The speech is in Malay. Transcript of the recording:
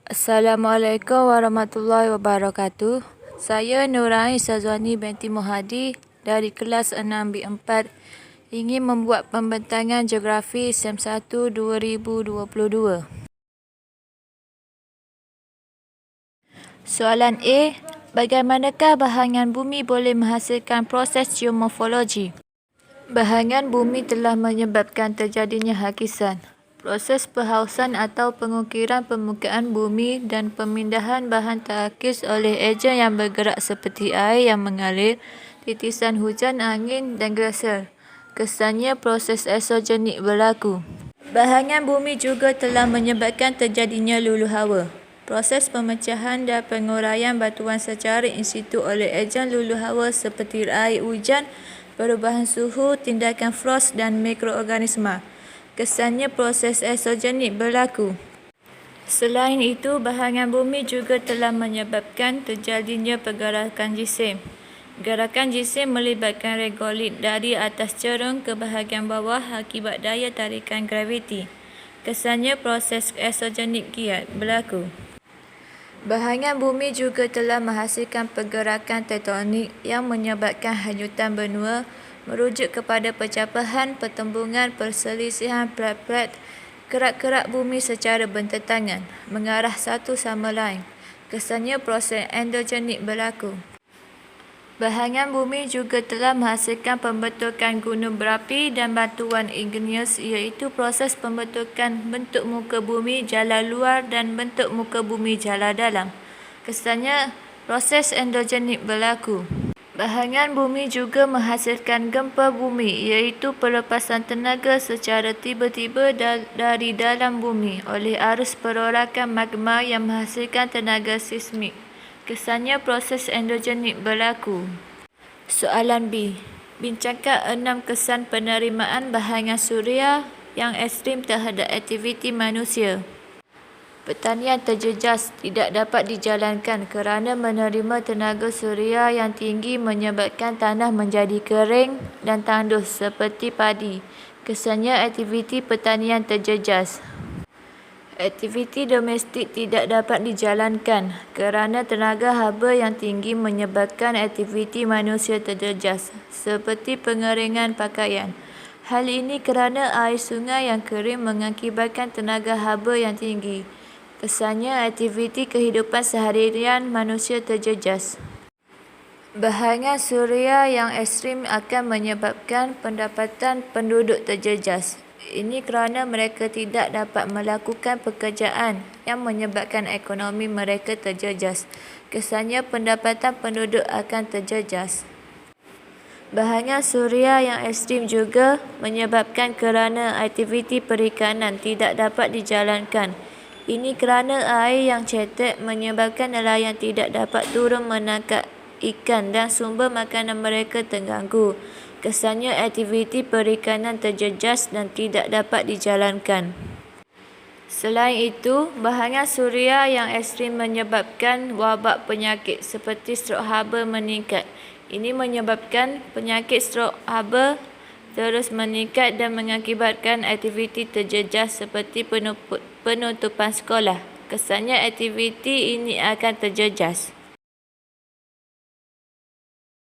Assalamualaikum warahmatullahi wabarakatuh. Saya Nuraini Sazwani binti Muhadi dari kelas 6B4 ingin membuat pembentangan geografi SEM 1 2022. Soalan A. Bagaimanakah bahangan bumi boleh menghasilkan proses geomorfologi? Bahangan bumi telah menyebabkan terjadinya hakisan, proses perhausan atau pengukiran permukaan bumi dan pemindahan bahan terhakis oleh ejen yang bergerak seperti air yang mengalir, titisan hujan, angin dan gelser. Kesannya proses eksogenik berlaku. Bahangan bumi juga telah menyebabkan terjadinya luluh hawa. Proses pemecahan dan penguraian batuan secara in situ oleh ejen luluh hawa seperti air hujan, perubahan suhu, tindakan frost dan mikroorganisma. Kesannya proses eksogenik berlaku. Selain itu, bahangan bumi juga telah menyebabkan terjadinya pergerakan jisim. Gerakan jisim melibatkan regolit dari atas cerung ke bahagian bawah akibat daya tarikan graviti. Kesannya proses eksogenik giat berlaku. Bahangan bumi juga telah menghasilkan pergerakan tektonik yang menyebabkan hanyutan benua, merujuk kepada pecapahan, pertembungan, perselisihan plat-plat kerak-kerak bumi secara bertentangan, mengarah satu sama lain. Kesannya proses endogenik berlaku. Bahangan bumi juga telah menghasilkan pembentukan gunung berapi dan batuan igneous, iaitu proses pembentukan bentuk muka bumi jala luar dan bentuk muka bumi jala dalam. Kesannya proses endogenik berlaku. Bahangan bumi juga menghasilkan gempa bumi, iaitu pelepasan tenaga secara tiba-tiba dari dalam bumi oleh arus perorakan magma yang menghasilkan tenaga seismik. Kesannya proses endogenik berlaku. Soalan B. Bincangkan 6 kesan penerimaan bahangan suria yang ekstrim terhadap aktiviti manusia. Pertanian terjejas tidak dapat dijalankan kerana menerima tenaga suria yang tinggi menyebabkan tanah menjadi kering dan tandus seperti padi. Kesannya aktiviti pertanian terjejas. Aktiviti domestik tidak dapat dijalankan kerana tenaga haba yang tinggi menyebabkan aktiviti manusia terjejas seperti pengeringan pakaian. Hal ini kerana air sungai yang kering mengakibatkan tenaga haba yang tinggi. Kesannya aktiviti kehidupan seharian manusia terjejas. Bahangan suria yang ekstrim akan menyebabkan pendapatan penduduk terjejas. Ini kerana mereka tidak dapat melakukan pekerjaan yang menyebabkan ekonomi mereka terjejas. Kesannya pendapatan penduduk akan terjejas. Bahangan suria yang ekstrim juga menyebabkan kerana aktiviti perikanan tidak dapat dijalankan. Ini kerana air yang cetek menyebabkan nelayan tidak dapat turun menangkap ikan dan sumber makanan mereka terganggu. Kesannya aktiviti perikanan terjejas dan tidak dapat dijalankan. Selain itu, bahangan suria yang ekstrim menyebabkan wabak penyakit seperti strok haba meningkat. Ini menyebabkan penyakit strok haba terus meningkat dan mengakibatkan aktiviti terjejas seperti penutupan sekolah. Kesannya aktiviti ini akan terjejas.